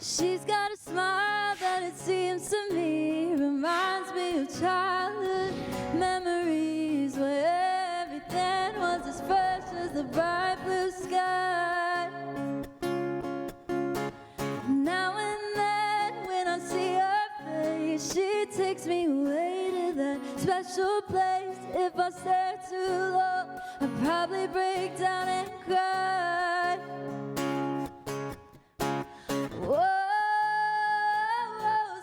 She's got a smile that it seems to me reminds me of childhood memories where everything was as fresh as the bright blue sky. Now and then when I see her face, she takes me away to that special place. If I stare too long, I'd probably break down and cry. Whoa,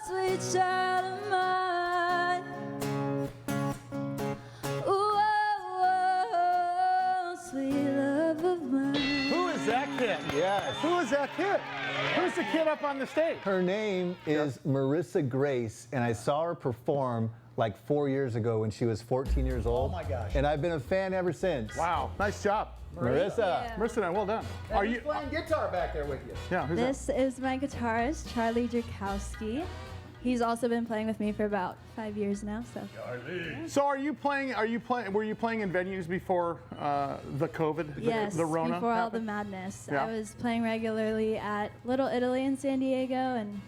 sweet child of mine. Whoa, sweet love of mine. Who is that kid? Yes. Who is that kid? Who's the kid up on the stage? Her name is Marissa Grace, and I saw her perform like 4 years ago when she was 14 years old. Oh my gosh. And I've been a fan ever since. Wow, nice job. Marissa. Yeah. Marissa, well done. Are you playing guitar back there with you? Yeah, who's This is my guitarist, Charlie Jerkowski. He's also been playing with me for about 5 years now. So. that? So were you playing in venues before the COVID, Yes, the Rona? before all the happened? madness. Yeah. I was playing regularly at Little Italy in San Diego and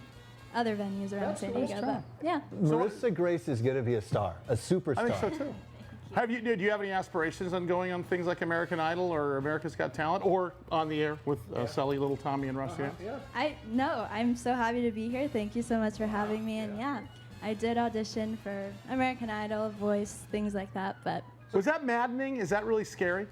other venues around That's San nice Diego. job. But yeah. Marissa Grace is going to be a star, a superstar. I think so too. Do you have any aspirations on going on things like American Idol or America's Got Talent, or on the air with Sully, Little Tommy, and Russ? Yeah. I'm so happy to be here. Thank you so much for having me. And yeah, I did audition for American Idol, Voice, things like that. But Was that maddening? Is that really scary?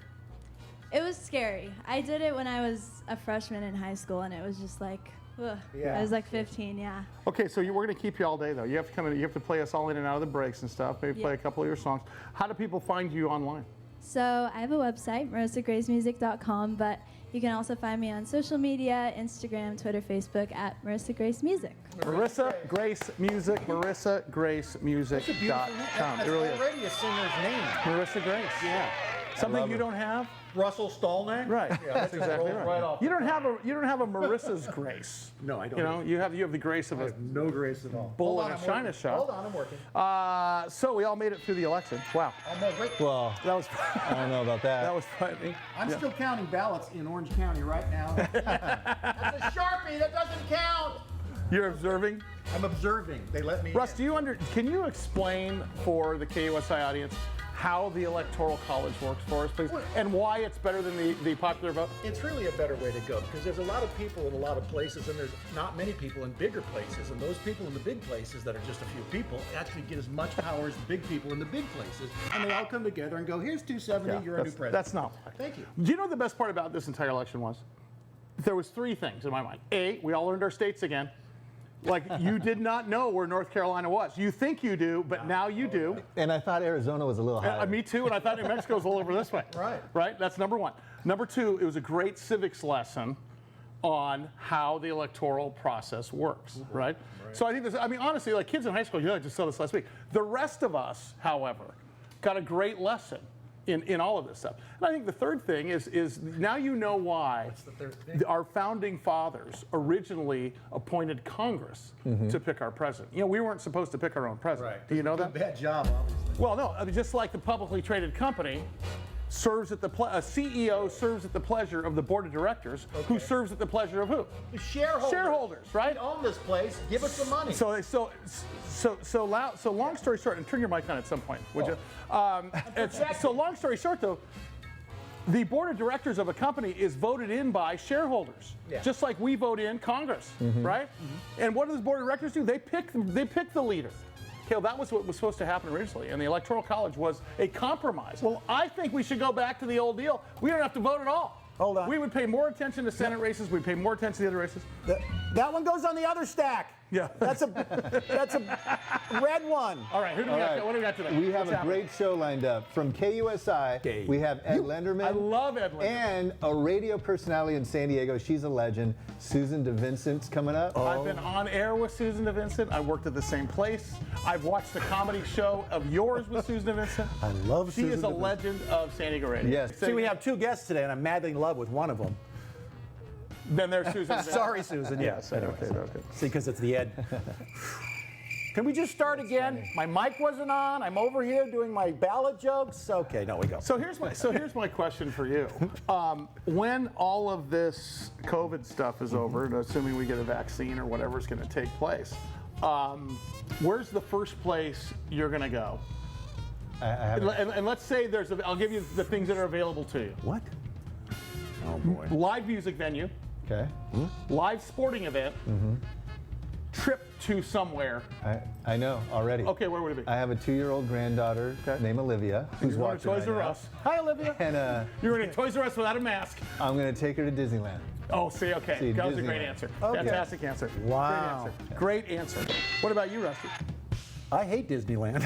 it was scary. I did it when I was a freshman in high school, and it was just like, ugh. Yeah. I was like 15, yeah. Okay, so we're going to keep you all day though. You have to you have to play us all in and out of the breaks and stuff. Maybe play a Yeah. couple of your songs. How do people find you online? So I have a website, marissagracemusic.com, but you can also find me on social media, Instagram, Twitter, Facebook at Marissa Grace Music. Marissa Grace Music, MarissaGraceMusic.com. That's It really is. already a singer's name. Marissa Grace. Yeah. Something you don't have? Russell Stallneck? Right. Yeah, that's exactly rolls right. right off You the don't have a Marissa's grace. No, I don't. You know, you have the grace of I a have no grace at all. bull Hold in on, a I'm china working. shop. Hold on, I'm working. So we all made it through the election. Wow. I'm more great. Well, That was I don't know about that. that was frightening. I'm still counting ballots in Orange County right now. That's a Sharpie. That doesn't count. You're observing. I'm observing. They let me Russ, in. can you explain for the KUSI audience how the Electoral College works for us, please, and why it's better than the popular vote? It's really a better way to go because there's a lot of people in a lot of places and there's not many people in bigger places, and those people in the big places that are just a few people actually get as much power as the big people in the big places, and they all come together and go, here's 270, you're a new president. That's not. Thank you. Do you know what the best part about this entire election was? There was three things in my mind. A, we all learned our states again. Like, you did not know where North Carolina was. You think you do, but now you do. And I thought Arizona was a little higher. Me too, and I thought New Mexico was all over this way. Right. Right? That's number one. Number two, it was a great civics lesson on how the electoral process works, right? So I think this, honestly, like kids in high school, I just saw this last week. The rest of us, however, got a great lesson in all of this stuff. And I think the third thing is now you know why What's the third thing? our founding fathers originally appointed Congress to pick our president. You know, we weren't supposed to pick our own president. Right. Do you know that? Bad job, obviously. Well, no, just like the publicly traded company serves at a CEO serves at the pleasure of the board of directors, who serves at the pleasure of who? The shareholders. Shareholders, right? We own this place. Give us some money. So long story short, and turn your mic on at some point, would you? So long story short, though, the board of directors of a company is voted in by shareholders, just like we vote in Congress, right? And what do the board of directors do? They pick the leader. Okay, well, that was what was supposed to happen originally, and the Electoral College was a compromise. Well, I think we should go back to the old deal. We don't have to vote at all. Hold on. We would pay more attention to Senate races. We'd pay more attention to the other races. That one goes on the other stack. Yeah. That's a red one. All right, what do we got today? We have What's a happening? great show lined up. From KUSI, we have Ed Lenderman. I love Ed Lenderman. And a radio personality in San Diego. She's a legend. Susan DeVincent's coming up. I've been on air with Susan DeVincent. I worked at the same place. I've watched a comedy show of yours with Susan DeVincent. I love She Susan is a DeVincent. legend of San Diego radio. Yes. See, we have two guests today, and I'm madly in love with one of them. Then there's Susan DeVincent. Sorry, Susan. Yes, okay. See, because it's the Ed. Can we just start again? My mic wasn't on. I'm over here doing my ballad jokes. Okay, no, we go. So here's my question for you. When all of this COVID stuff is over, and assuming we get a vaccine or whatever is going to take place, where's the first place you're going to go? And let's say I'll give you the things that are available to you. What? Oh boy. Live music venue. Okay. Live sporting event. Trip to somewhere. I know already. Okay, where would it be? I have a 2-year-old granddaughter named Olivia who's You're going to watching Toys R right now. Us. Hi, Olivia. And You're going to Toys R Us without a mask. I'm going to take her to Disneyland. Oh, see, okay. See, That was a Disneyland. great answer. Okay. Fantastic answer. Wow. Great answer. What about you, Rusty? I hate Disneyland.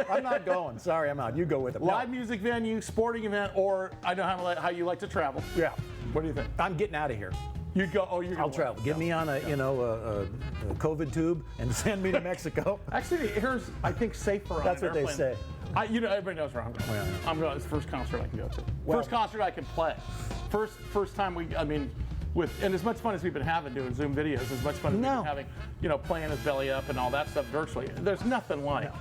I'm not going. Sorry, I'm out. You go with it. Live music venue, sporting event, or I know how you like to travel. Yeah. What do you think? I'm getting out of here. You'd go. Oh, you're. I'll travel. Get me on a COVID tube and send me to Mexico. Actually, here's I think safer on That's an what they airplane. say. Everybody knows where I'm going. Yeah. I'm going. It's the first concert I can go to. Well- First concert I can play. First time and as much fun as we've been having doing Zoom videos, as much fun as we've been having, playing his belly up and all that stuff virtually. There's nothing like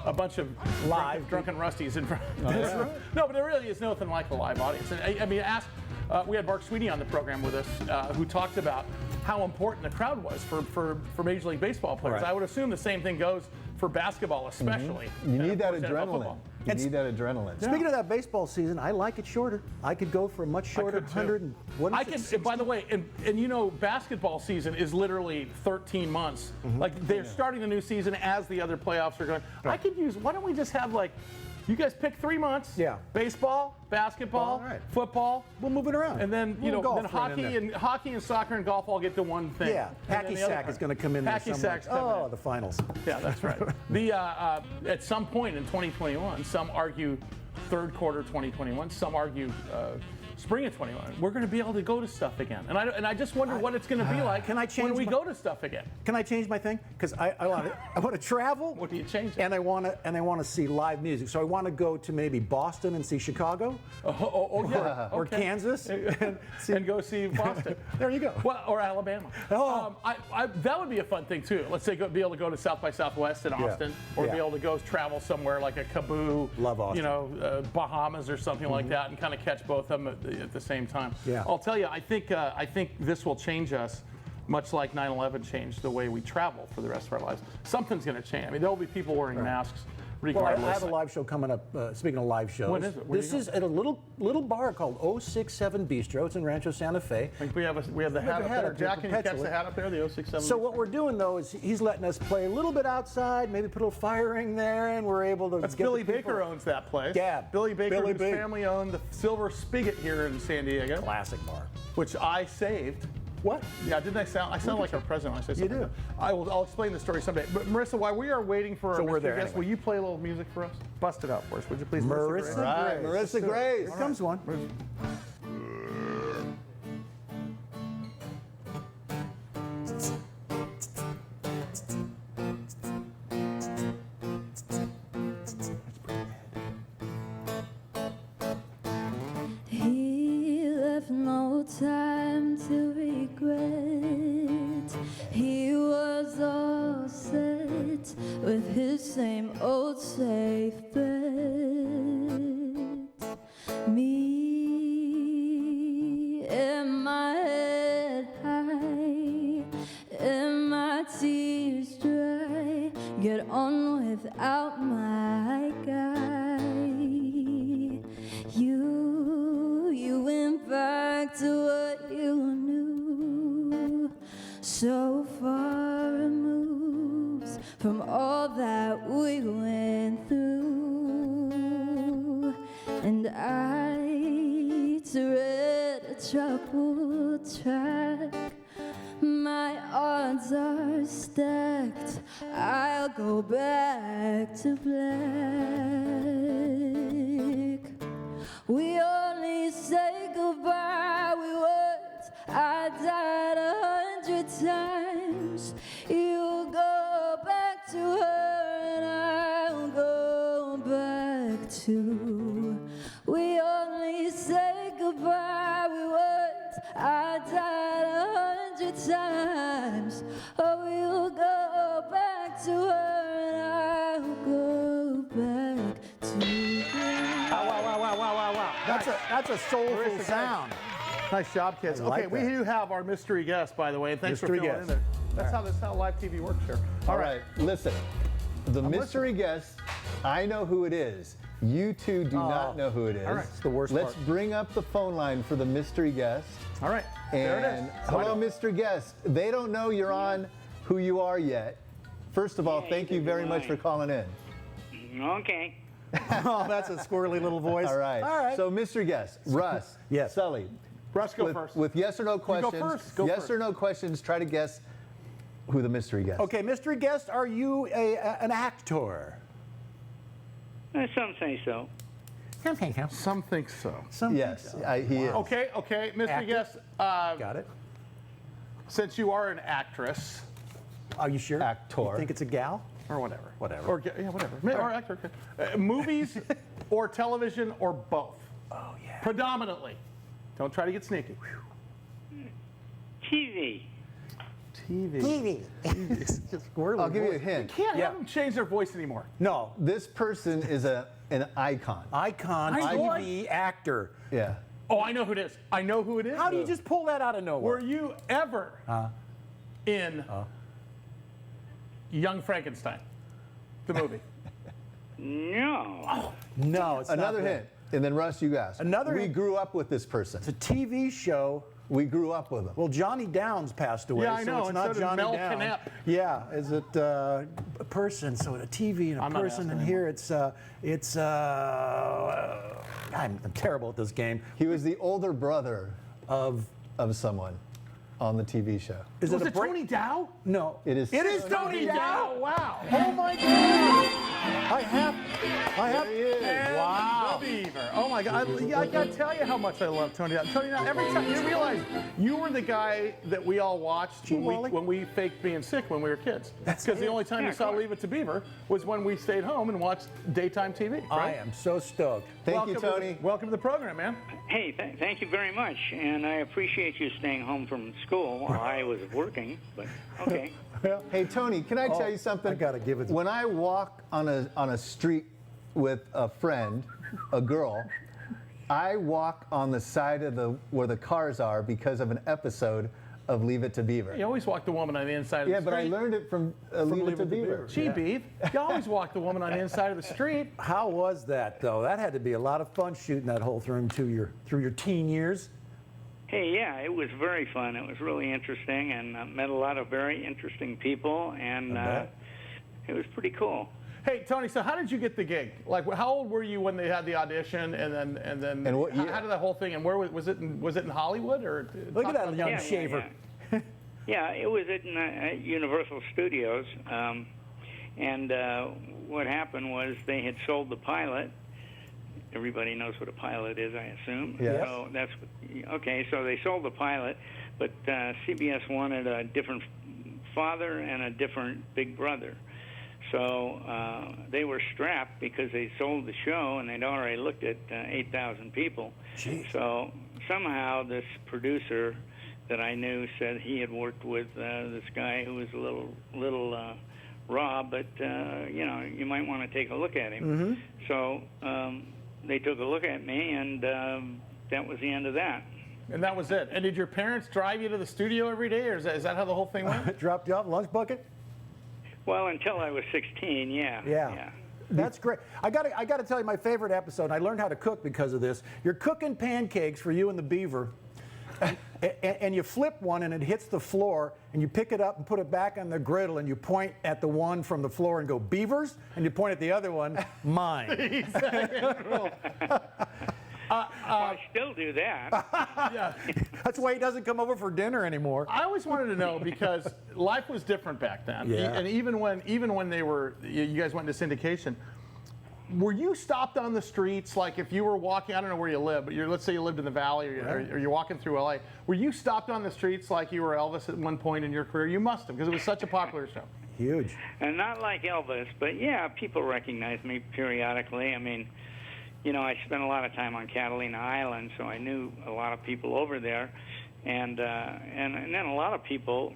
a bunch of Live drunken rusties in front. That's right. No, but there really is nothing like a live audience. And we had Mark Sweeney on the program with us, who talked about how important the crowd was for Major League Baseball players. Right. I would assume the same thing goes for basketball, especially. You and need of that course, NFL adrenaline. football. You need that adrenaline. Speaking of that baseball season, I like it shorter. I could go for a much shorter, could too. 100 and what is I it, can. 60? By the way, and basketball season is literally 13 months. Like they're starting the new season as the other playoffs are going. I could use. Why don't we just have you guys pick 3 months? Yeah. Baseball, basketball, All right. football. We'll move it around. And then Little golf then thrown in hockey and soccer and golf all get to one thing. Yeah, And then hacky the other- sack is going to come in there Hacky somewhere. sack's coming in. The finals. Yeah, that's right. At some point in 2021, some argue third quarter 2021, some argue spring of 21. We're going to be able to go to stuff again, and I just wonder what it's going to be like Can I when change we my- go to stuff again. Can I change my thing? Because I want to travel. What do you change? And I want to see live music. So I want to go to maybe Boston and see Chicago, Yeah, or okay. Kansas, and go see Boston. There you go. Well, or Alabama. Oh. That would be a fun thing too. Let's say be able to go to South by Southwest in Austin, or Yeah. be able to go travel somewhere like a Kaboo, Love Austin. Bahamas or something like that, and kind of catch both of them at the same time. Yeah. I'll tell you, I think this will change us, much like 9/11 changed the way we travel for the rest of our lives. Something's going to change. I mean, there will be people wearing masks. Well, Regardless. I have a live show coming up. Speaking of live shows, When is it? Where this are you is at a little bar called 067 Bistro. It's in Rancho Santa Fe. I think we have the hat up there. Jack, can you catch the hat up there? The 067. So what we're doing though is he's letting us play a little bit outside, maybe put a little fire ring there, and we're able to. That's get Billy the people- Baker owns that place. Yeah, Billy Baker, Billy whose Baker. family owned the Silver Spigot here in San Diego, Classic bar. which I saved. What? Yeah, didn't I sound like our president when I say You something? do. Like that? I'll explain the story someday. But Marissa, while we are waiting for So our we're Mr. there guest, anyway. will you play a little music for us? Bust it out for us, would you please? Marissa Grace? Right, Grace. Marissa Grace. Here comes one. He left no time to regret. He was all set with his same old safe bet. Me and my head high and my tears dry. Get on without my guy. You went back to what you knew, so far removed from all that we went through. And I tread a troubled track. My odds are stacked. I'll go back to black. We only say goodbye with words. I died 100 times. You go back to her and I'll go back too. We only say goodbye with words. I died 100 times. Oh, we'll go back to her and I'll go back to her. Wow. That's a soulful sound. Nice job, kids. I like Okay, we that. do have our mystery guest, by the way, and thanks Mystery for filling guest. in there. That's how live TV works here. All right, listen. The mystery guest, I know who it is. You two do not know who it is. All right. It's the worst Let's part. bring up the phone line for the mystery guest. All right, there it And is. hello, Mr. Guest. They don't know you're on who you are yet. First of all, thank you very much for calling in. Okay. Oh, that's a squirrely little voice. All right. All right. So, Mr. Guest, Russ, Yes. Sully, Russ, go first. with yes or no questions. first. Go yes first. or no questions. Try to guess who the mystery guest. Okay, mystery guest, are you an actor? Some say so. Some think so. Yes, he is. Okay, mystery Actor? guest. Got it. Since you are an actress, Are you sure? Actor. You think it's a gal? or whatever. Whatever. Or yeah, whatever. Or actor. Okay. Movies, or television, or both. Oh, yeah. Predominantly. Don't try to get sneaky. TV. TV. It's just squirrely. I'll give you a voice. hint. Can't Yeah. have them change their voice anymore. No. This person is an icon. Icon I know TV actor. Yeah. Oh, I know who it is. I know who it is. How do you just pull that out of nowhere? Were you ever in Young Frankenstein, the movie? No. No, it's Another not that. hint. And then Russ, you asked. Another We hint. grew up with this person. It's a TV show. We grew up with him. Well, Johnny Downs passed away, Yeah, I so know, it's and not so did Johnny Mel Downs. Knapp. Yeah, is it a person? So a TV and a I'm not person, and asking here I'm terrible at this game. He was the older brother Of someone on the TV show. is Was it it a break? Tony Dow? No, It is. It is Tony Dow. Wow. Oh my God! I have. Wow. The Beaver. Oh my God. I gotta tell you how much I love Tony Dow. Tony Dow, every time you realize you were the guy that we all watched when we faked being sick when we were kids. Because the only time you saw Leave It to Beaver was when we stayed home and watched daytime TV. I Right? am so stoked. Thank you, Tony. Welcome to the program, man. Hey, thank you very much, and I appreciate you staying home from school while I was working. But okay. Hey, Tony, can I tell you something? I gotta give it to When I walk on a street with a friend, a girl, I walk on the side of where the cars are because of an episode of Leave It to Beaver. You always walk the woman on the inside of Yeah, the but I street. learned it from Leave It to Beaver. Gee, Beav, you always walk the woman on the inside of the street. How was that though? That had to be a lot of fun shooting that whole through your teen years. Hey, yeah, it was very fun. It was really interesting, and met a lot of very interesting people, and it was pretty cool. Hey, Tony, so how did you get the gig? Like, how old were you when they had the audition, and then And what year? how did that whole thing, and where was it in Hollywood, or? Look at that young Yeah, shaver. Yeah, it was at Universal Studios, and what happened was they had sold the pilot. Everybody knows what a pilot is, I assume. Yes. So that's okay. So they sold the pilot, but CBS wanted a different father and a different big brother. So they were strapped because they sold the show and they'd already looked at 8,000 people. Jeez. So somehow this producer that I knew said he had worked with this guy who was a little raw, but you might want to take a look at him. Mm-hmm. So they took a look at me, and that was the end of that. And that was it. And did your parents drive you to the studio every day, or is that how the whole thing went? Dropped you off lunch bucket? Well, until I was 16, yeah. That's great. I got to tell you my favorite episode. And I learned how to cook because of this. You're cooking pancakes for you and the beaver, and you flip one and it hits the floor, and you pick it up and put it back on the griddle, and you point at the one from the floor and go, "Beavers," and you point at the other one, "Mine." I still do that. Yeah. That's why he doesn't come over for dinner anymore. I always wanted to know because life was different back then. Yeah. And even when you guys went into syndication, were you stopped on the streets? Like if you were walking, I don't know where you live, but let's say you lived in the Valley or you're walking through LA. Were you stopped on the streets like you were Elvis at one point in your career? You must have, because it was such a popular show. Huge. And not like Elvis, but yeah, people recognize me periodically. I mean, I spent a lot of time on Catalina Island, so I knew a lot of people over there, and then a lot of people,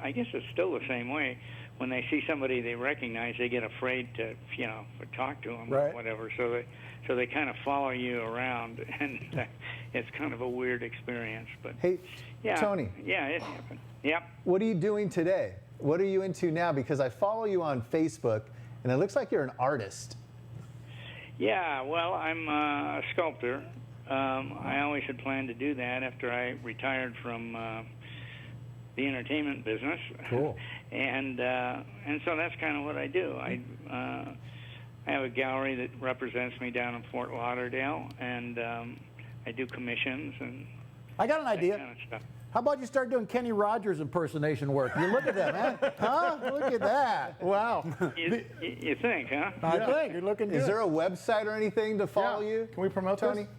I guess it's still the same way, when they see somebody they recognize, they get afraid to, talk to them Right. or whatever. So they kind of follow you around, and it's kind of a weird experience. But Hey, yeah, Tony. Yeah, it happened. Yep. What are you doing today? What are you into now? Because I follow you on Facebook, and it looks like you're an artist. Yeah, well, I'm a sculptor. I always had planned to do that after I retired from the entertainment business. Cool. and so that's kind of what I do. I have a gallery that represents me down in Fort Lauderdale, and I do commissions and I got an that idea. kind of stuff. How about you start doing Kenny Rogers impersonation work? You look at that, man. Huh? Look at that. Wow. You think, huh? I think you're looking good. Is there a website or anything to follow Yeah. you? Can we promote Tony? this?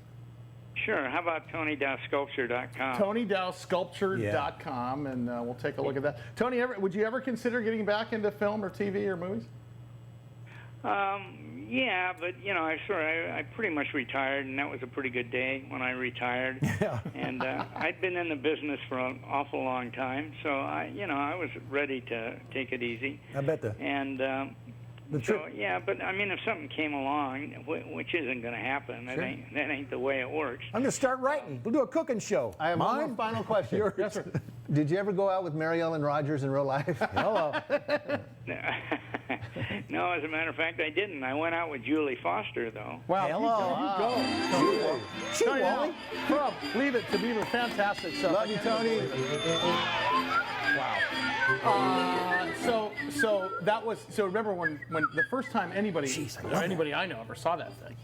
Sure. How about TonyDowSculpture.com? TonyDowSculpture.com, and we'll take a look at that. Tony, would you ever consider getting back into film or TV or movies? Yeah, but I pretty much retired, and that was a pretty good day when I retired. Yeah. And I'd been in the business for an awful long time, so I was ready to take it easy. I bet the And yeah, but I mean, if something came along, which isn't going to happen, Sure. that ain't the way it works. I'm going to start writing. We'll do a cooking show. I have one Mine? more final question. Yours. Yes, sir. Did you ever go out with Mary Ellen Rogers in real life? Hello. No, as a matter of fact, I didn't. I went out with Julie Foster, though. Wow. Hello. You go. She Tony, Wally. from Leave It to Beaver, fantastic stuff. Love you, Tony. So remember when the first time anybody I know ever saw that thing,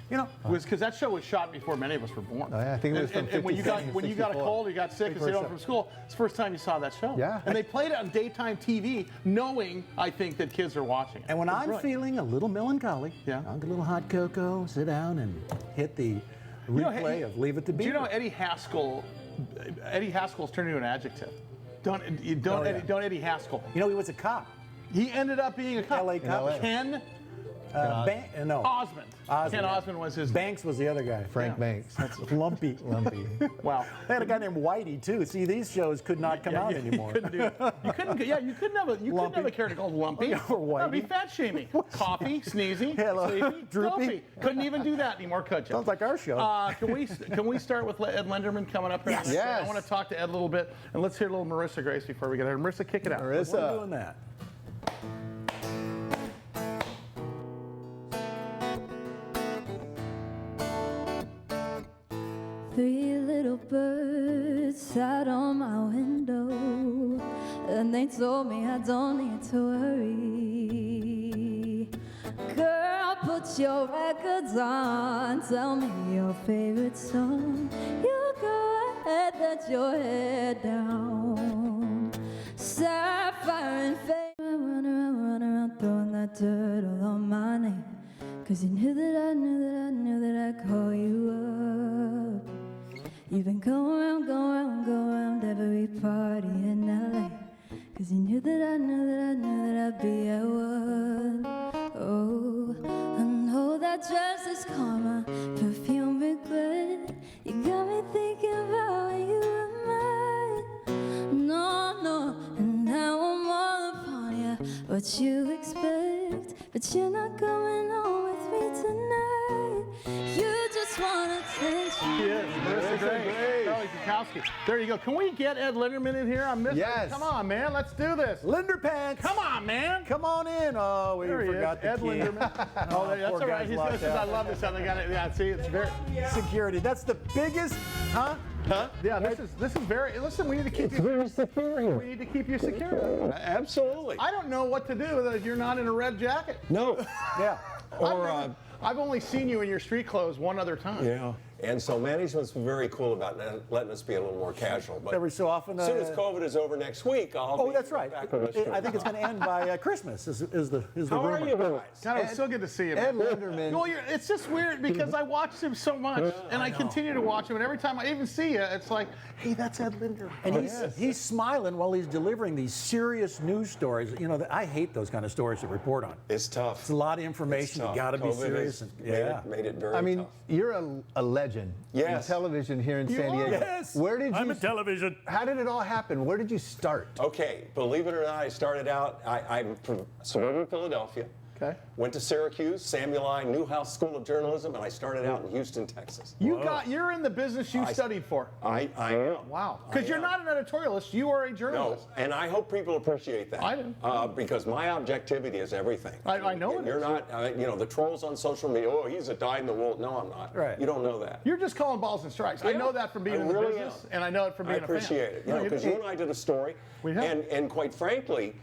was because that show was shot before many of us were born. Oh, yeah, I think it was from and when you got 57, a cold, you got sick and stayed home from school, it's the first time you saw that show. Yeah. And they played it on daytime TV, knowing I think that kids are watching it. And when It was I'm brilliant. feeling a little melancholy, Yeah. I'll get a little hot cocoa, sit down, and hit the replay of Leave It to Do Beaver. you know Eddie Haskell's turned into an adjuective? Don't Eddie Haskell. He was a cop. He ended up being a cop. LA cop. LA. Ken No. Osmond. Ken Osmond was his Banks was the other guy. Frank Banks. That's lumpy. Lumpy. Wow. They had a guy named Whitey too. See, these shows could not come out anymore. You couldn't have a character called Lumpy. Or Whitey. That'd be fat shaming. Coffee, sneezy, Hello. sleepy, Droopy. dopey. Couldn't even do that anymore, could you? Sounds like our show. Can we start with Ed Lenderman coming up here? Yes. Yes. I want to talk to Ed a little bit, and let's hear a little Marissa Grace before we get there. Marissa, kick it out. We're Marissa. doing that. Three little birds sat on my window, and they told me I don't need to worry. Girl, put your records on, tell me your favorite song. You go ahead, let your head down. Sapphire and fame, run around, throwing that dirt all on my name. 'Cause you knew that I knew that I'd call you up. You've been going around every party in LA. 'Cause you knew that I knew that I'd be at one. Oh, I know that dress is karma, perfume regret. You got me thinking about when you were mine. No, and now I'm all upon you. What you expect, but you're not coming home with me tonight. You just want attention. She is. Marissa Grace. Charlie Zukowski. There you go. Can we get Ed Lenderman in here? I'm missing. Yes. Come on, man. Let's do this. Linder Pants. Come on, man. Come on in. Oh, we There he forgot is. the Ed key. Lenderman. Oh, that's poor all right. guy's He's, locked this is, I out. love this. They got it. Yeah, see, it's very. Security. That's the biggest, huh? Huh? Yeah, this is very. Listen, we need to keep you. Very secure here. We need to keep you secure. Absolutely. I don't know what to do if you're not in a red jacket. No. Yeah. Or, I've only seen you in your street clothes one other time. yeah. And so management's been very cool about letting us be a little more casual. But Every so often. as soon as COVID is over next week, I'll Oh, be that's right. back on the street. I think it's going to end by Christmas. Is the How rumor. are you guys? God, it was so good to see you. Ed man. Lenderman. Well, it's just weird because I watched him so much, and I continue to watch him, and every time I even see you, it's like, hey, that's Ed Lenderman. And he's smiling while he's delivering these serious news stories. I hate those kind of stories to report on. It's tough. It's a lot of information. You got to be COVID serious. has And, made it very I mean, tough. you're a legend. legend Yes. in television here in San Diego. Yes. Where did I'm you? in television. How did it all happen? Where did you start? Okay, believe it or not, I started out, I'm from suburban Philadelphia. Okay. Went to Syracuse, Samuel I. Newhouse School of Journalism, and I started out in Houston, Texas. You're in the business you studied for. I am. Wow. Because you're not an editorialist, you are a No, journalist. and I hope people appreciate that. I do. Because my objectivity is everything. I know And it you're is. not, the trolls on social media, oh, he's a dyed-in-the-wool. No, I'm not. Right. You don't know that. You're just calling balls and strikes. I Yeah, know that from being I in the really business, am. and I know it from I being a fan. appreciate it. No, Because you and I did a story. We have. And quite frankly,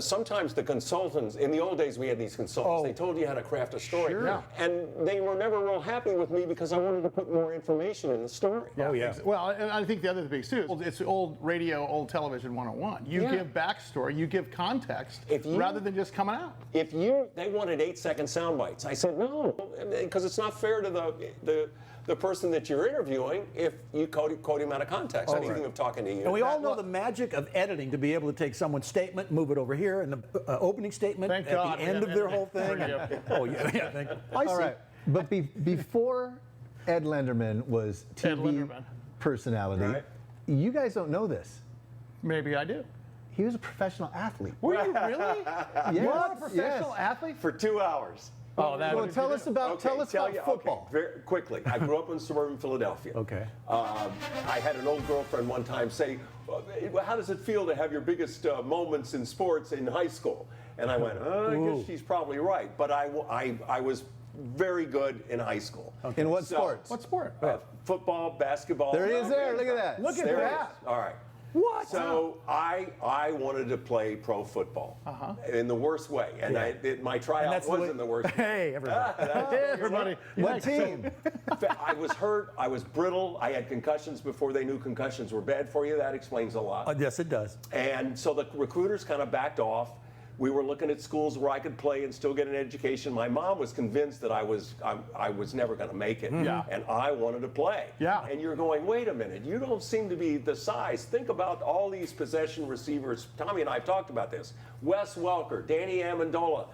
sometimes the consultants, in the old days we had these consultants, they told you how to craft a story. Sure. Yeah. And they were never real happy with me because I wanted to put more information in the story. Oh, yeah. Well, and I think the other thing too is it's old radio, old television 101. You Yeah. give backstory, you give context, If you- rather than just coming out. They wanted 8-second sound bites. I said, no, because it's not fair to the person that you're interviewing if you quote him out of context. I didn't think of talking to you. And we all know the magic of editing to be able to take someone's statement, move it over here, and the opening statement Thank at God the we end have of their editing. whole thing. There Oh, yeah. Thank you. I see. All right. But before Ed Lenderman was TV Lenderman. personality, Right. you guys don't know this. Maybe I do. He was a professional athlete. Were you really? Yes, You're a professional yes. athlete? For 2 hours. Oh, that Well, tell us about football. Very quickly. I grew up in suburban Philadelphia. Okay. I had an old girlfriend one time say, how does it feel to have your biggest moments in sports in high school? And I went, I guess she's probably right. But I was very good in high school. In what So- sports? What sport? Football, basketball. There he is there. Look at that. Look at There it that. is. All right. What? So I wanted to play pro football in the worst way, and my tryout wasn't the worst. Hey, everybody. Hey, everybody. What team? I was hurt. I was brittle. I had concussions before they knew concussions were bad for you. That explains a lot. Yes, it does. And so the recruiters kind of backed off. We were looking at schools where I could play and still get an education. My mom was convinced that I was never going to make it, Yeah. and I wanted to play. Yeah. And you're going, wait a minute, you don't seem to be the size. Think about all these possession receivers. Tommy and I have talked about this. Wes Welker, Danny Amendola,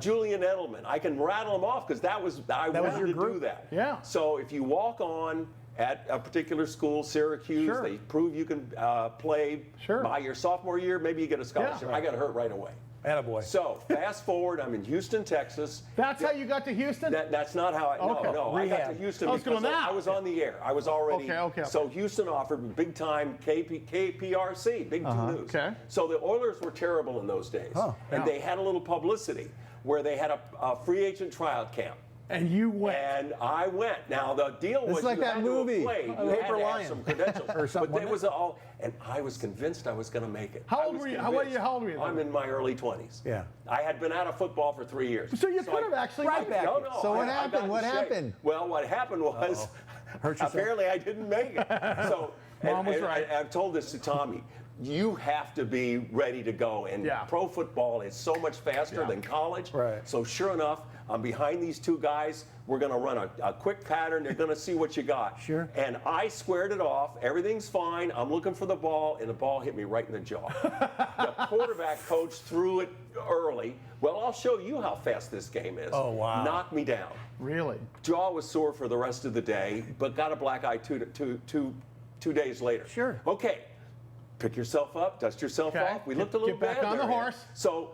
Julian Edelman. I can rattle them off because I wanted your to group. do that. Yeah. So if you walk on at a particular school, Syracuse, Sure. they prove you can play. Sure. By your sophomore year, maybe you get a scholarship. Yeah. I got hurt right away. Attaboy. So fast forward, I'm in Houston, Texas. That's how you got to Houston? That's not how I. Okay. No. I got Rehab. to Houston I was because going I now. was on the air. I was already. Okay. So Houston offered big time KPRC, Big Two News. Okay. So the Oilers were terrible in those days, and Yeah. they had a little publicity where they had a free agent tryout camp. And you went. And I went. Now the deal was like you that had movie. to have played. You Paper had to Lion. have some credentials. Or something, but it wasn't was all, and I was convinced I was going to make it. How I old was were you? convinced. How old were you then? I'm in my early 20s. Yeah. I had been out of football for 3 years. So you could have actually Right made it. back. No. So what I happened? got in What shape. happened? Well, what happened was Hurt yourself? apparently I didn't make it. So Mom was and right. I've told this to Tommy. You have to be ready to go, and Yeah. pro football is so much faster than college. Right. So sure enough, I'm behind these two guys. We're going to run a quick pattern. They're going to see what you got. Sure. And I squared it off. Everything's fine. I'm looking for the ball, and the ball hit me right in the jaw. The quarterback coach threw it early. Well, I'll show you how fast this game is. Oh, wow. Knocked me down. Really? Jaw was sore for the rest of the day, but got a black eye two days later. Sure. Okay. Pick yourself up, dust yourself Okay. off. We looked a little Get back bad on there, the Ed. horse. So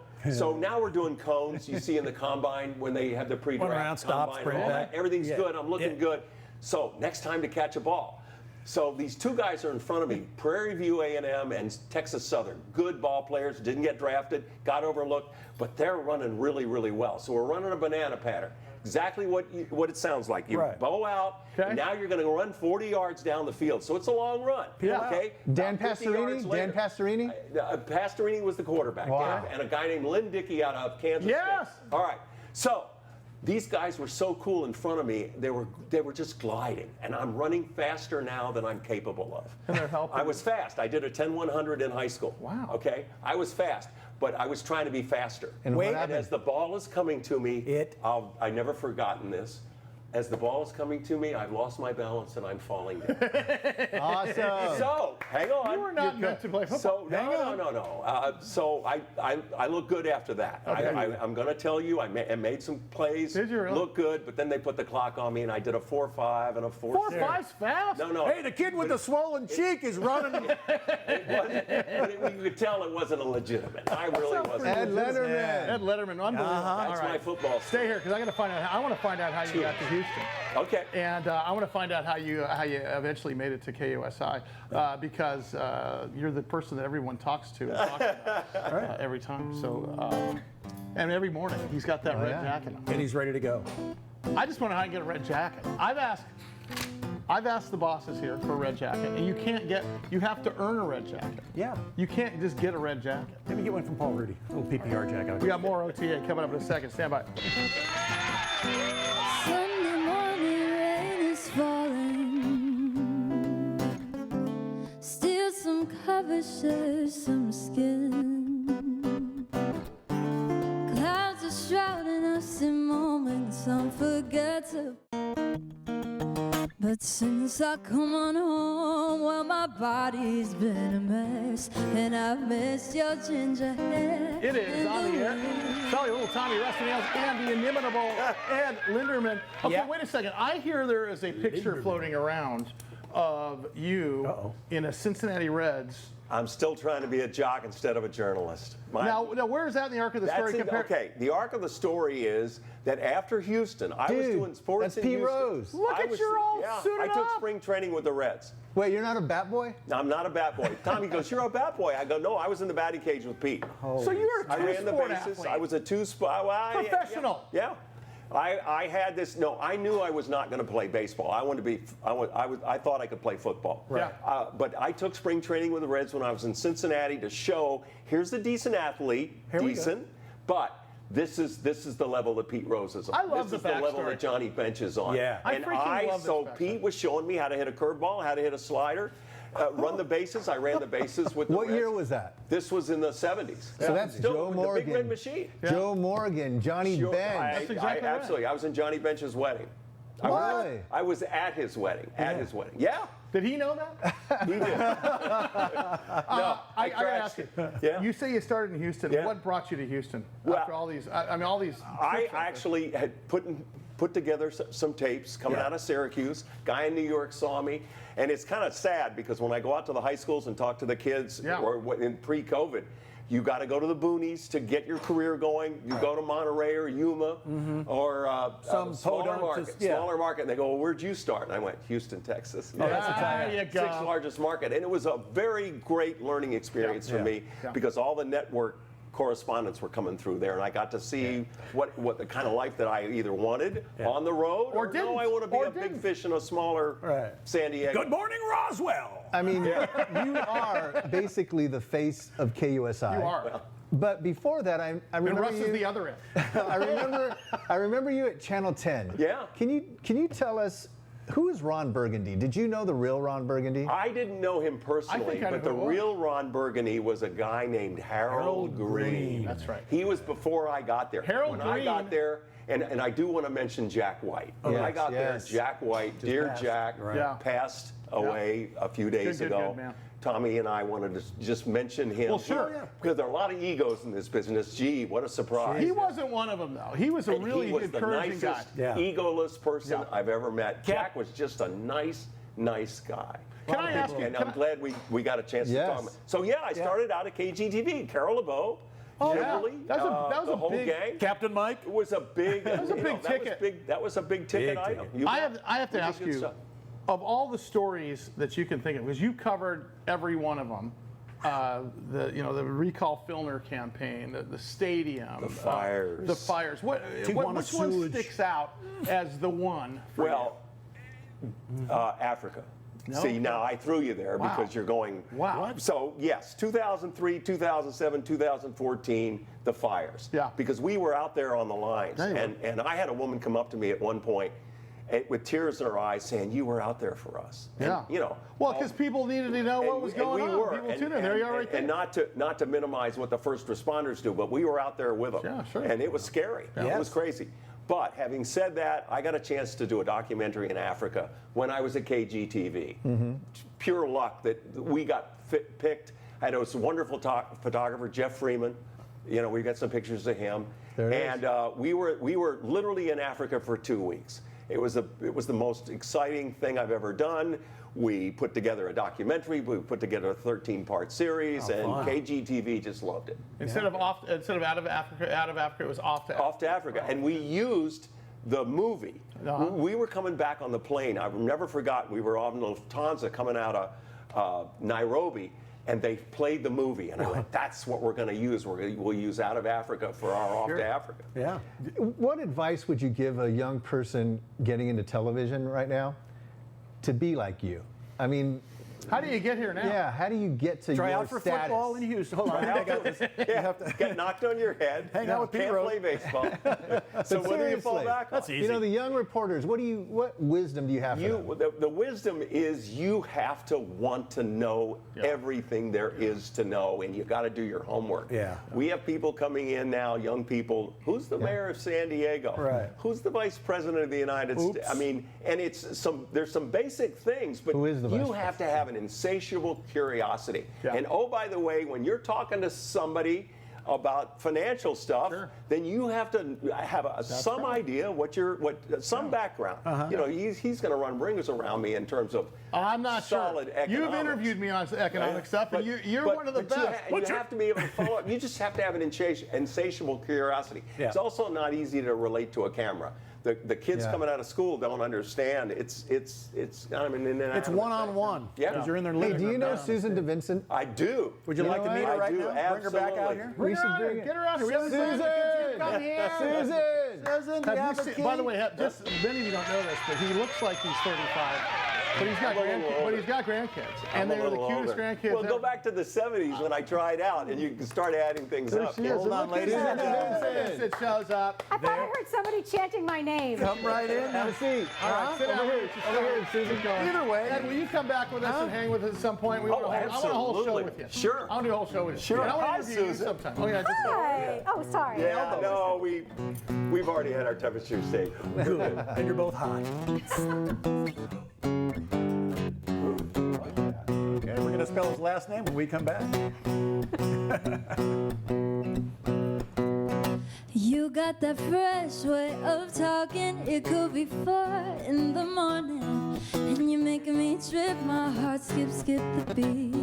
now we're doing cones. You see in the combine when they have the pre-draft Run around, stop, combine, sprint and all back. that. Everything's Yeah. good. I'm looking Yeah. good. So next time to catch a ball. So these two guys are in front of me, Prairie View A&M and Texas Southern. Good ball players, didn't get drafted, got overlooked, but they're running really, really well. So we're running a banana pattern. Exactly what it sounds like. You Right. bow out, Okay. and now you're going to run 40 yards down the field. So it's a long run. Yeah. Okay. Dan About 50 yards Pastorini? later- Dan Pastorini? Pastorini was the quarterback. Wow. And a guy named Lynn Dickey out of Kansas Yes. State. All right. So these guys were so cool in front of me. They were just gliding, and I'm running faster now than I'm capable of. And they're helping I was fast. I did a 10-100 in high school. Wow. Okay. I was fast, but I was trying to be faster. And what And happened? as the ball is coming to me, It- I never forgotten this. as the ball is coming to me, I've lost my balance and I'm falling down. Awesome. So, hang on. You were not meant to play football. So, no. So I look good after that. Okay. I'm going to tell you, I made some plays. Did you really? Look good, but then they put the clock on me and I did a 4.5 and a 4.6. 4.5's fast. No. Hey, the kid with the swollen cheek is running. You could tell it wasn't a legitimate. I really wasn't. Ed Lenderman. Ed Letterman, unbelievable. That's All right. my football. Stay here because I got to find out. I want to find out how you got to Houston. Okay. And I want to find out how you eventually made it to KUSI because you're the person that everyone talks to and talks about every time. So and every morning he's got that red jacket on. And he's ready to go. I just want to know how you get a red jacket. I've asked the bosses here for a red jacket, and you have to earn a red jacket. Yeah. You can't just get a red jacket. Maybe get one from Paul Rudy. A little PPR jacket. We got more OTA coming up in a second. Stand by. Sunday morning rain is falling. Steal some cover, share some skin. Clouds are shrouding us in moments unforgettable. But since I come on home, well, my body's been a mess, and I've missed your ginger hair. It is on the air. Sully, little Tommy, Russ, Nailz, and the inimitable Ed Lenderman. Okay, Yeah. wait a second. I hear there is a picture floating around of you in a Cincinnati Reds. I'm still trying to be a jock instead of a journalist. Now, where is that in the arc of the story? Okay, the arc of the story is that after Houston, I was doing sports that's in Pete Houston. Rose. Look I at was- you're all suited I took up. spring training with the Reds. Wait, you're not a bat boy? No, I'm not a bat boy. Tommy goes, "You're a bat boy." I go, "No, I was in the batting cage with Pete. So you're a I ran the two-sport bases. athlete. I was a two-spot. Well, Professional. Yeah. I had this. No, I knew I was not going to play baseball. I wanted to be. I thought I could play football. Right. But I took spring training with the Reds when I was in Cincinnati to show here's a decent athlete, decent, but. This is the level that Pete Rose is on. I love this is the the level backstory. that Johnny Bench is on. Yeah. I And freaking love this so backstory. Pete was showing me how to hit a curveball, how to hit a slider, run the bases. I ran the bases with the What Reds. year was that? This was in the 70s. So that's Still Joe with Morgan. the Big Red Machine. Joe Morgan, Johnny Sure, Bench. That's exactly right. Absolutely. I was in Johnny Bench's wedding. Really? I was at his wedding. At his wedding. Yeah. Did he know that? He did. I gotta ask you. Yeah. You say you started in Houston. Yeah. What brought you to Houston Well, after all these? All these. I trips like actually had put together some tapes coming out of Syracuse. Guy in New York saw me, and it's kind of sad because when I go out to the high schools and talk to the kids, Yeah. or in pre-COVID, you got to go to the boonies to get your career going. You go to Monterey or Yuma or Some smaller podunk market, just- yeah. smaller market. And they go, "Well, where'd you start?" And I went, "Houston, Texas." There you go. Sixth largest market, and it was a very great learning experience for me because all the network correspondents were coming through there, and I got to see what the kind of life that I either wanted on the road Or no, didn't. I want to be Or a big didn't. fish in a smaller San Diego. Good morning, Roswell. I mean, you are basically the face of KUSI. You are. But before that, I And remember Russ is you. the other end. I remember you at Channel 10. Yeah. Can you tell us who is Ron Burgundy? Did you know the real Ron Burgundy? I didn't know him personally, think I know but the who it was. real Ron Burgundy was a guy named Harold Green. That's right. He was before I got there. Harold when I Green- got there, and I do want to mention Jack White. When I Yes, got there, yes. Jack White, dear passed. Jack, Yeah. passed away a few days Good ago. man. Tommy and I wanted to just mention him. Well, sure. Because there are a lot of egos in this business. Gee, what a surprise. He wasn't one of them, though. He was a And really he was the encouraging guy. nicest, Yeah. egoless person Yeah. I've ever met. Jack was just a nice guy. Can I ask you? And I'm glad we got a chance to Yes. talk. So yeah, I started out at KGTV. Carol LeBeau, Kimberly, That was the a whole big- gang. Captain Mike. It was a big. That was a big ticket. That was a big ticket Big item. ticket. You I bet. have to It was ask good you, stuff. of all the stories that you can think of, because you covered every one of them, the recall Filner campaign, the stadium, The fires. the fires. Tijuana Which one sewage. sticks out as the one? For Well, Africa. No? See, now I threw you there Wow. because you're going. Wow. What? So yes, 2003, 2007, 2014, the fires. Yeah. Because we were out there on the lines, There you and I had a woman come up to me at one point, with tears in her eyes, saying, "You were out there for us." And, Yeah. you know. Well, because people needed to know what was going we on. were. People tuned in. There you are, right there. And not to minimize what the first responders do, but we were out there with them. Yeah, sure. And it was scary. Yeah. It was crazy. But having said that, I got a chance to do a documentary in Africa when I was at KGTV. Pure luck that we got picked. I had this wonderful photographer, Jeff Freeman. You know, we got some pictures of him. And we were literally in Africa for 2 weeks. It was the most exciting thing I've ever done. We put together a documentary. We put together a 13-part series, and KGTV just loved it. Instead of out of Africa, it was off to Africa. Off to Africa, and we used the movie. We were coming back on the plane. I've never forgotten. We were on Lufthansa coming out of Nairobi, and they played the movie, and I went, "That's what we're going to use. We'll use Out of Africa for our Off to Africa." Yeah. What advice would you give a young person getting into television right now to be like you? I mean, how do you get here now? Yeah, how do you get to Try your out for status? football in Houston. Hold on, I got this. You have to Get knocked on your head. Hang out with Pete Can't Rose. play baseball. So what do you fall back on? That's easy. You know, the young reporters, what wisdom do you have for them? The wisdom is you have to want to know everything there is to know, and you got to do your homework. Yeah. We have people coming in now, young people. Who's the mayor of San Diego? Right. Who's the vice president of the United States? I mean, and there's some basic things, but Who is the vice you have to have an insatiable curiosity. And oh, by the way, when you're talking to somebody about financial stuff, then you have to have some idea some background. You know, he's going to run rings around me in terms of I'm not solid sure. economics. You've interviewed me on economic stuff, and you're one of the best. You have to be able to follow up. You just have to have an insatiable curiosity. It's also not easy to relate to a camera. The kids coming out of school don't understand. It's one-on-one. Yeah. Because you're in their Hey, living do you room. know Susan DeVincent? I do. Would you like to meet her right now? Bring her back out here? We should bring Get her out here. We haven't Susan! seen her. Come here. Susan! Susan, do you have a key? By the way, just many of you don't know this, but he looks like he's 35. But he's got grandkids, and they are the cutest grandkids. Well, go back to the 70s when I tried out, and you can start adding things up. Hold on, ladies and gentlemen. It shows up. I thought I heard somebody chanting my name. Come right in. Have a seat. All right, sit down. Over here, Susan. Either way, Ed, will you come back with us and hang with us at some point? I want a whole show with you. Sure. I want to do a whole show with you. Sure. And I want Hi, to interview you Susan. sometime. Oh, yeah, just Hi. Oh, sorry. Yeah, no, we've already had our temperature taken. Good. And you're both hot. Okay, we're going to spell his last name when we come back. You got that fresh way of talking. It could be 4 in the morning, and you're making me trip. My heart skip the beat.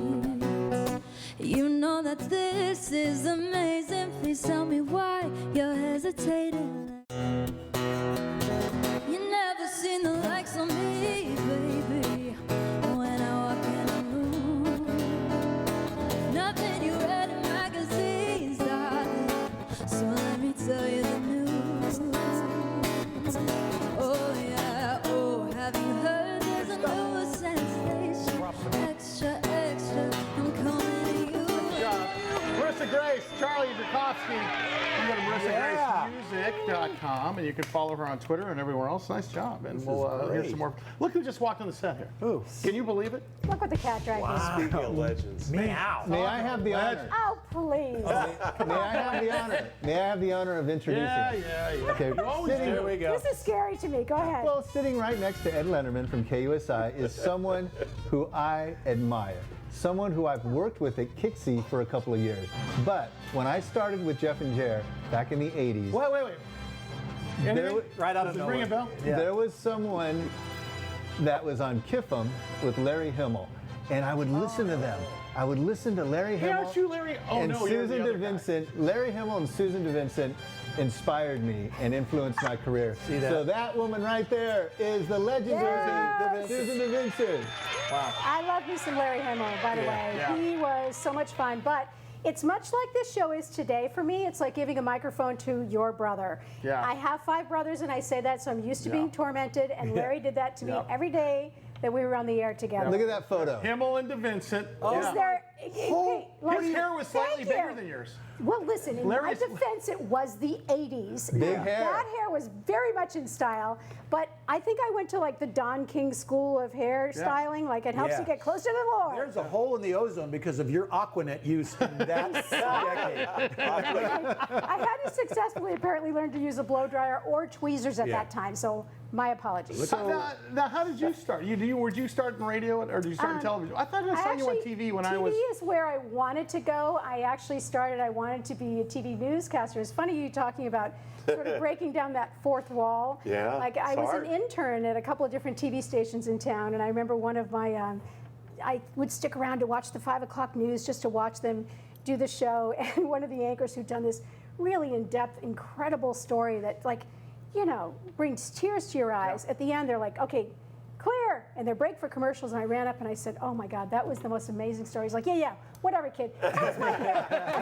You know that this is amazing. Please tell me why you're hesitating. You never seen the likes of me, baby. When I walk in a room, nothing you read in magazines, darling. So let me tell you the news. Oh yeah, oh, have you heard there's a new sensation? Extra, I'm coming to you. Marissa Grace, Charlie Drakowski. You go to MarissaGraceMusic.com, and you can follow her on Twitter and everywhere else. Nice job. And we'll hear some more. Look who just walked on the set here. Ooh. Can you believe it? Look what the cat dragged me. Speaking of legends. Meow. May I have the honor? Oh, please. May I have the honor? May I have the honor of introducing? Yeah. Okay. You always do. Here we go. This is scary to me. Go ahead. Well, sitting right next to Ed Lenderman from KUSI is someone who I admire. Someone who I've worked with at Kixie for a couple of years. But when I started with Jeff and Jer back in the 80s, Wait. Anything? Right out of Does it ring a nowhere. bell? there was someone that was on Kiff'em with Larry Himmel, and I would listen to them. I would listen to Larry Hey, Himmel aren't you Larry? Oh, and no, you're the Susan other guy. DeVincent. Larry Himmel and Susan DeVincent inspired me and influenced my career. See that? So that woman right there is the legendary Yes. Susan DeVincent. I love me some Larry Himmel, by the way. Yeah. He was so much fun. But it's much like this show is today for me. It's like giving a microphone to your brother. Yeah. I have 5 brothers, and I say that, so I'm used to being tormented. And Larry did that to me every day that we were on the air together. Look at that photo. Himmel and DeVincent. Is there okay, like- His hair was slightly Thank you. bigger than yours. Well, listen, in Larry's- my defense, it was the 80s. Big Now, hair. That hair was very much in style, but I think I went to like the Don King School of Hair Styling. Like, it helps Yeah. you get closer to the Lord. There's a hole in the ozone because of your Aquanet use in that decade. I hadn't successfully apparently learned to use a blow dryer or tweezers at that time, so my apologies. Now, how did you start? Would you start in radio or did you start in television? I thought I saw you on TV when I was. TV is where I wanted to go. I wanted to be a TV newscaster. It's funny you talking about sort of breaking down that fourth wall. Yeah, Like I it's was hard. an intern at a couple of different TV stations in town, and I remember one of my, I would stick around to watch the 5 o'clock news just to watch them do the show, and one of the anchors who'd done this really in-depth, incredible story that brings tears to your eyes. At the end, they're like, okay, clear, and they break for commercials, and I ran up and I said, oh my God, that was the most amazing story. He's like, yeah, whatever, kid. How's my hair?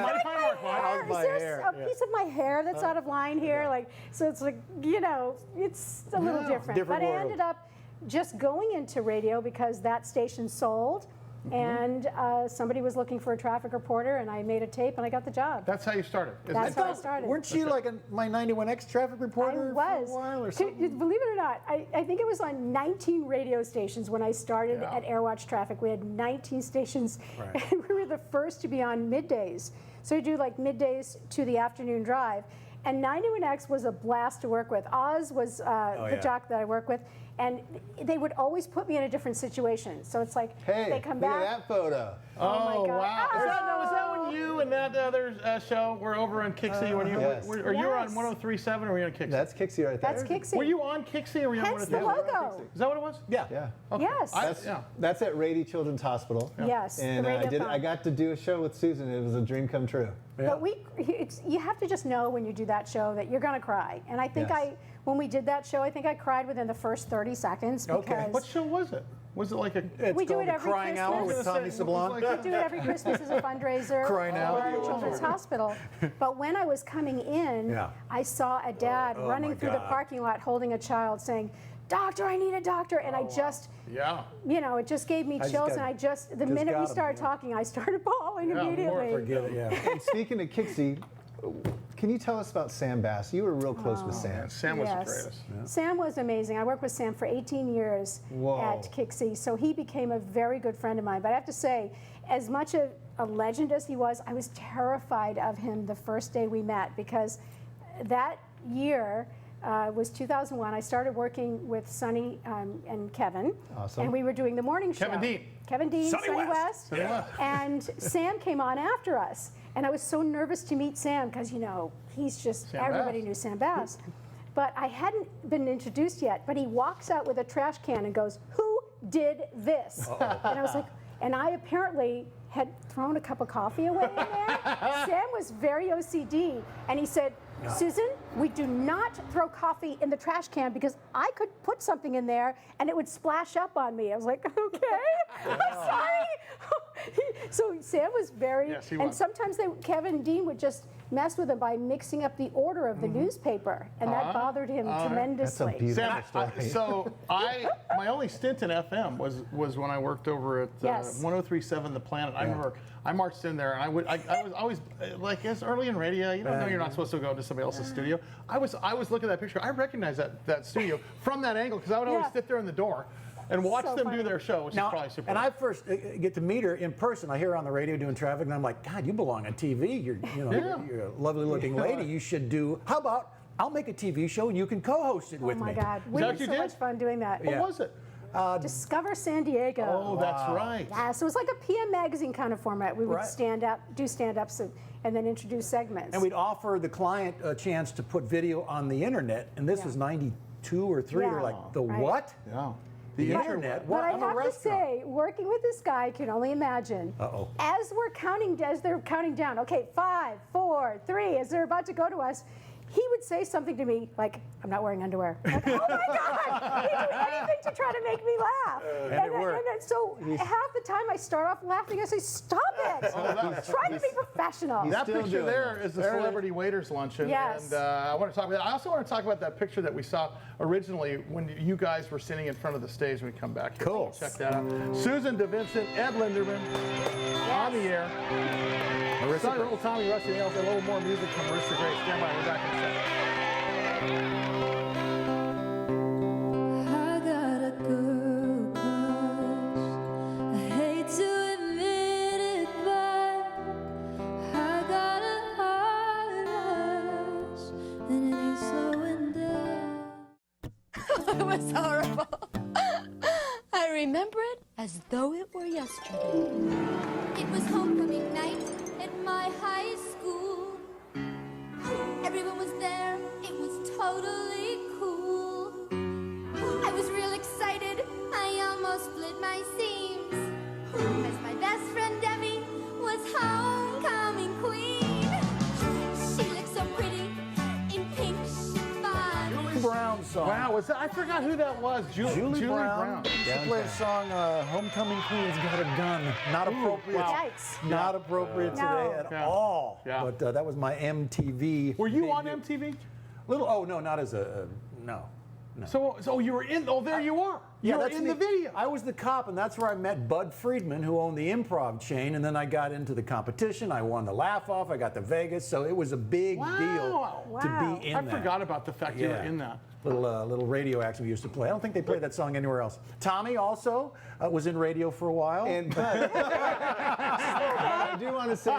Mind if I work mine? How's my Is there hair? a piece of my hair that's out of line here? Like, so it's like, it's a little different. Different But I world. ended up just going into radio because that station sold. And somebody was looking for a traffic reporter, and I made a tape, and I got the job. That's how you started. isn't That's it? how I started. Weren't you like my 91X traffic reporter I was. for a while or something? Believe it or not, I think it was on 19 radio stations when I started at Airwatch Traffic. We had 19 stations, and we were the first to be on middays. So you do like middays to the afternoon drive. And 91X was a blast to work with. Oz was the jock that I work with. And they would always put me in a different situation. So it's like, Hey, they come look back. at that photo. Oh my God. Wow. Oh. Was that when you and that other show were over on Kixie? When you Yes. were you on Yes. 103.7 or were you on Kixie? That's Kixie right there. That's Kixie. Were you on Kixie or were you on Hence the 103.7? logo. Is that what it was? Yeah. Yeah. Yes. That's at Rady Children's Hospital. Yes, the And I Radiothon. got to do a show with Susan. It was a dream come true. But you have to just know when you do that show that you're going to cry. And I think Yes. when we did that show, I think I cried within the first 30 seconds because What show was it? Was it like a? It's We do called it every Crying Hour Christmas. with Tommy Sablon. we do it every Christmas as a fundraiser Crying for out. Children's Hospital. But when I was coming in, Yeah. I saw a dad Oh, running my through the God. parking lot holding a child saying, "Doctor, I need a doctor." And I just, Yeah. it just gave me just chills. got- And I the just minute got we 'em, started talking, I started bawling immediately. Forget it, yeah. And speaking of Kixie, can you tell us about Sam Bass? You were real close with Sam. Man, Sam was the Yes. greatest. Sam was amazing. I worked with Sam for 18 years Whoa. at Kixie, so he became a very good friend of mine. But I have to say, as much a legend as he was, I was terrified of him the first day we met because that year was 2001. I started working with Sonny and Kevin, Awesome. and we were doing the morning show. Kevin Dean. Kevin Dean, Sonny Sonny West. West. And Sam came on after us. And I was so nervous to meet Sam because, he's just, Sam everybody Bass. knew Sam Bass. But I hadn't been introduced yet. But he walks out with a trash can and goes, "Who did this?" And I was like, and I apparently had thrown a cup of coffee away in there. Sam was very OCD. And he said, "Susan, we do not throw coffee in the trash can because I could put something in there and it would splash up on me." I was like, "Okay, I'm sorry." So Sam was very, Yes, he and was. sometimes Kevin Dean would just mess with him by mixing up the order of the newspaper, and that bothered him tremendously. That's a beautiful Sam, story. my only stint in FM was when I worked over at Yes. 103.7 The Planet. I remember I marched in there, and I was always like, as early in radio, you don't know you're not supposed to go into somebody else's studio. I was looking at that picture. I recognized that studio from that angle because I would always Yeah. sit there in the door and watch So them funny. do their show, which is probably super. And I first get to meet her in person. I hear her on the radio doing traffic, and I'm like, God, you belong on TV. You're a lovely-looking lady. You should do. How about I'll make a TV show and you can co-host it with Oh my me. God, we that had what you so did? much fun doing that. What was it? Discover San Diego. Oh, that's right. Yeah, so it was like a PM magazine kind of format. We would Right. do stand-ups, and then introduce segments. And we'd offer the client a chance to put video on the internet. And this was 92 or 3. Yeah. You're like, the Right. what? Yeah. The internet? But What? I I'm a have to restaurant. say, working with this guy, I can only imagine. Uh-oh. As they're counting down, okay, 5, 4, 3, as they're about to go to us, he would say something to me like, "I'm not wearing underwear." Like, oh my God! He'd do anything to try to make me laugh. And so half the time I start off laughing, I say, "Stop it! Try to be professional." That still picture doing there is the Celebrity Waiters Luncheon. Yes. And I want to talk about that. I also want to talk about that picture that we saw originally when you guys were sitting in front of the stage when we come back here. Cool. Check that out. Susan DeVincent, Ed Lenderman on the air. Sorry, little Tommy, Rusty Nailz, a little more music from Marissa Grace. Stand by, we're back in a second. I got a girl crush. I hate to admit it, but I got a heart rush, and it ain't slowing down. It was horrible. I remember it as though it were yesterday. It was homecoming night at my high school. Everyone was there. It was totally cool. I was real excited. I almost split my seams. Because my best friend Debbie was homecoming queen. She looked so pretty in pink chiffon. Brown song. Wow, I forgot who that was. Julie Brown. She played a song, Homecoming Queen's Got a Gun. Not appropriate. Yikes. Not appropriate today at all. Yeah. But that was my MTV. Were you on debut. MTV? No, not as a, no. So you were in, there you are. You were that's in me. the video. I was the cop, and that's where I met Bud Friedman, who owned the Improv chain, and then I got into the competition. I won the Laugh Off. I got to Vegas, so it was a big deal to be in I that. forgot about the fact you were in that. Little radio act we used to play. I don't think they played that song anywhere else. Tommy also was in radio for a while. And I do want to say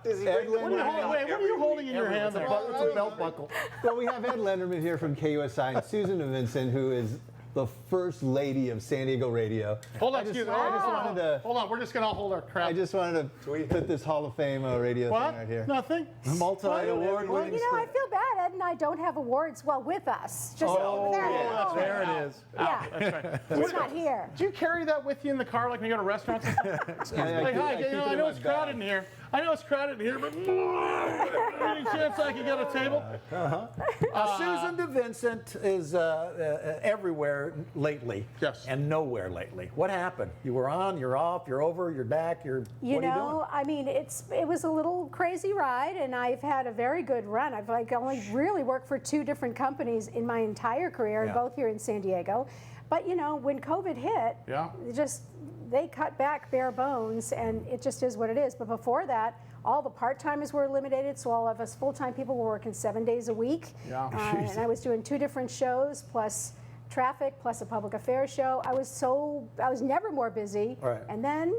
this. Ed Lenderman. Wait, what are you holding in your hand there? It's a belt buckle. Well, we have Ed Lenderman here from KUSI and Susan DeVincent, who is the first lady of San Diego radio. Hold on, I just excuse me. wanted to. Hold on, we're just going to all hold our crap. I just wanted to put this Hall of Fame radio What? thing right here. Nothing? Multi-award Well, winning. you know, I feel bad. Ed and I don't have awards. Well, with us, just over there. yeah, there it is. Yeah, it's not here. Do you carry that with you in the car like when you go to restaurants? Like, hi, I know it's crowded in here. I know it's crowded in here, but any chance I can get a table? Susan DeVincent is everywhere lately. Yes. And nowhere lately. What happened? You were on, you're off, you're over, you're back, what are you doing? I mean, it was a little crazy ride, and I've had a very good run. I've only really worked for 2 different companies in my entire career, and both here in San Diego. But when COVID hit, they cut back bare bones, and it just is what it is. But before that, all the part-timers were eliminated, so all of us full-time people were working 7 days a week. Yeah. And I was doing 2 different shows, plus traffic, plus a public affairs show. I was never more busy. Right. And then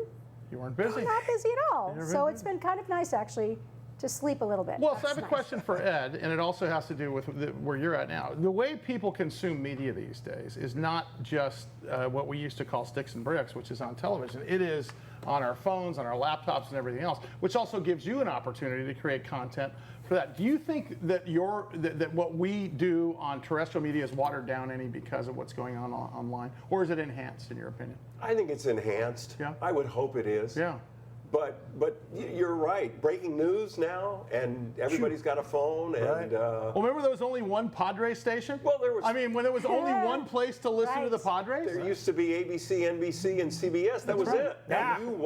You weren't busy. not busy at all. So it's been kind of nice, actually, to sleep a little bit. Well, so I have a question for Ed, and it also has to do with where you're at now. The way people consume media these days is not just what we used to call sticks and bricks, which is on television. It is on our phones, on our laptops, and everything else, which also gives you an opportunity to create content for that. Do you think that that what we do on terrestrial media is watered down any because of what's going on online, or is it enhanced in your opinion? I think it's enhanced. Yeah. I would hope it is. Yeah. But you're right. Breaking news now, and everybody's got a phone. And Well, remember there was only one Padres station? Well, there was. I mean, when there was only one place to listen to the Padres? There used to be ABC, NBC, and CBS. That was it. Yeah. And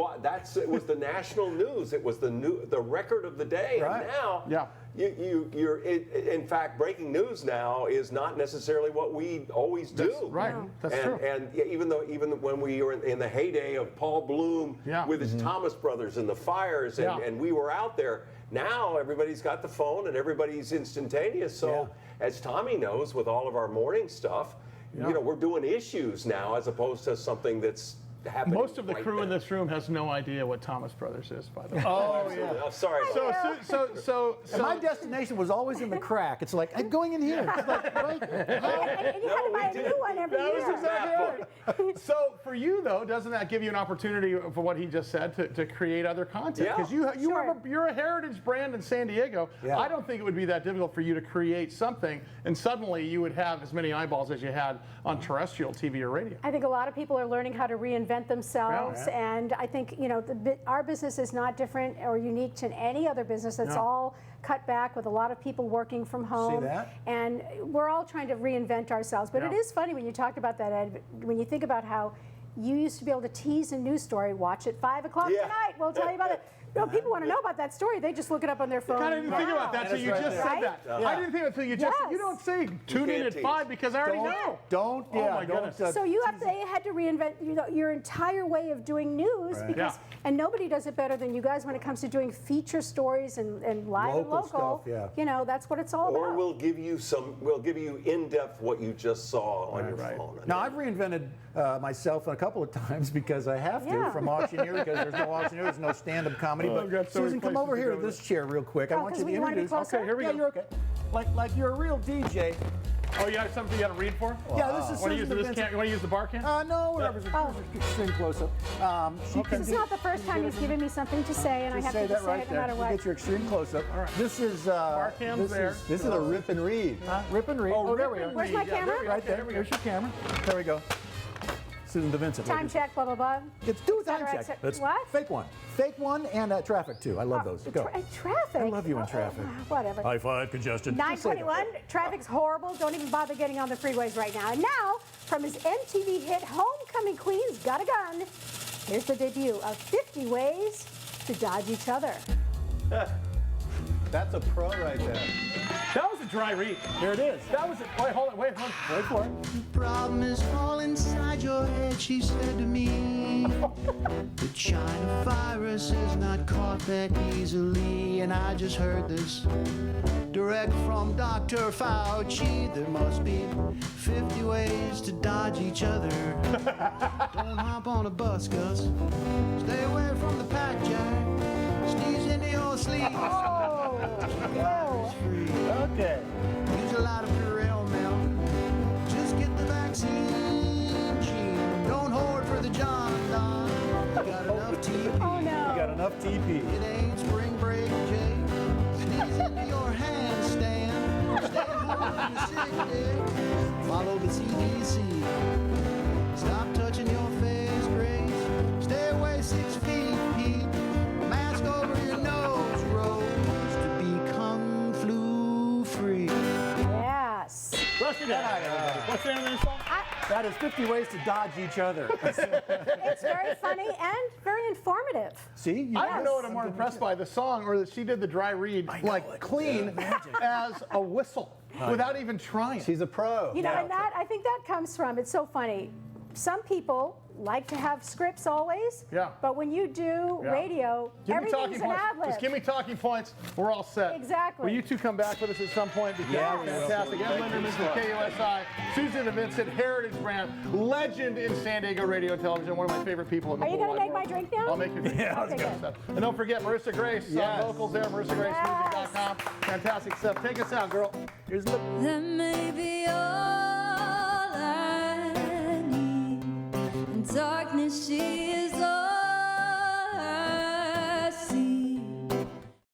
it was the national news. It was the record of the day. Right. And now, in fact, breaking news now is not necessarily what we always do. That's right. That's true. And even when we were in the heyday of Paul Bloom with his Thomas Brothers and the fires, and we were out there. Now everybody's got the phone and everybody's instantaneous. So as Tommy knows, with all of our morning stuff, we're doing issues now as opposed to something that's happening. Most of the crew in this room has no idea what Thomas Brothers is, by the way. Oh, yeah. Oh, sorry. So And my destination was always in the crack. It's like, I'm going in here. It's like, right? And you had to buy a new one every that was year. exactly right. So for you though, doesn't that give you an opportunity for what he just said to create other content? Because you're a heritage brand in San Diego. Yeah. I don't think it would be that difficult for you to create something, and suddenly you would have as many eyeballs as you had on terrestrial TV or radio. I think a lot of people are learning how to reinvent reinvent themselves. Yeah. And I think, you know, our business is not different or unique to any other business. It's all cut back with a lot of people working from home. that? And we're all trying to reinvent ourselves. But it is funny when you talked about that, Ed, when you think about how you used to be able to tease a news story, watch at 5 o'clock tonight, we'll tell you about it. No, people want to know about that story. They just look it up on their phone. I didn't think about that, so you just said that. I didn't think until you just you don't say tune in at 5 because I already know. Don't. Oh my goodness. So they had to reinvent your entire way of doing news because, and nobody does it better than you guys when it comes to doing feature stories and live and local. Stuff, You know, that's what it's all about. Or we'll give you in depth what you just saw on your phone. Now I've reinvented myself a couple of times because I have to from auctioneer because there's no auctioneer, there's no stand-up comedy. But Susan, come over here to this chair real quick. I want you to introduce. Okay, here we go. You're okay. Like you're a real DJ. Oh, you have something you got to read for? Yeah, this is Want to Susan use this can? You want to use the bar can? No, whatever. Extreme close-up. This is not the first time he's given me something to say, and I have to just say it no matter what. Get your extreme close-up. All right. This is bar can's there. This is a rip and read. Rip and read. Oh, there we are. Where's my camera? Right there. There's your camera. There we go. Susan DeVincent. Time check, blah, blah, blah. It's do a time check. What? Fake one and traffic too. I love those. Go. Traffic? I love you in traffic. Whatever. High five, congestion. 9:21. Traffic's horrible. Don't even bother getting on the freeways right now. And now, from his MTV hit Homecoming Queen's Got a Gun, here's the debut of 50 Ways to Dodge Each Other. That's a pro right there. That was a dry read. Here it is. That was it. Wait, hold it. Wait for it. The problem is all inside your head, she said to me. The China virus is not caught that easily, and I just heard this direct from Dr. Fauci. There must be 50 ways to dodge each other. Don't hop on a bus, Gus. Stay away from the pack, Jack. Sneeze into your sleeve. Oh, whoa. Okay. Use a lot of Purell milk. Just get the vaccine, Gene. Don't hoard for the John Don. You got enough TP. Oh, no. You got enough TP. It ain't spring break, Jay. Sneeze into your handstand. Stay home on your sick day. Follow the CDC. Stop touching your face, Grace. Stay away 6 feet, Pete. Mask over your nose, Rose, to become flu-free. Yes. Russ, what's the name of this song? That is 50 ways to dodge each other. It's very funny and very informative. See? I don't know what I'm more impressed by, the song or that she did the dry read like clean as a whistle without even trying. She's a pro. You know, and that, I think that comes from, it's so funny. Some people like to have scripts always, but when you do radio, everything's an ad-lib. Just give me talking points. We're all set. Exactly. Will you two come back with us at some point? Because fantastic. Ed Lenderman from KUSI, Susan DeVincent, Heritage Brand, legend in San Diego radio and television, one of my favorite people in the Are you whole going to make my drink now? I'll make your drink. Okay, good. Stuff. And don't forget Marissa Grace, vocals there, MarissaGraceMusic.com. Fantastic stuff. Take us out, girl. Here's the. That may be all I need. In darkness, she is.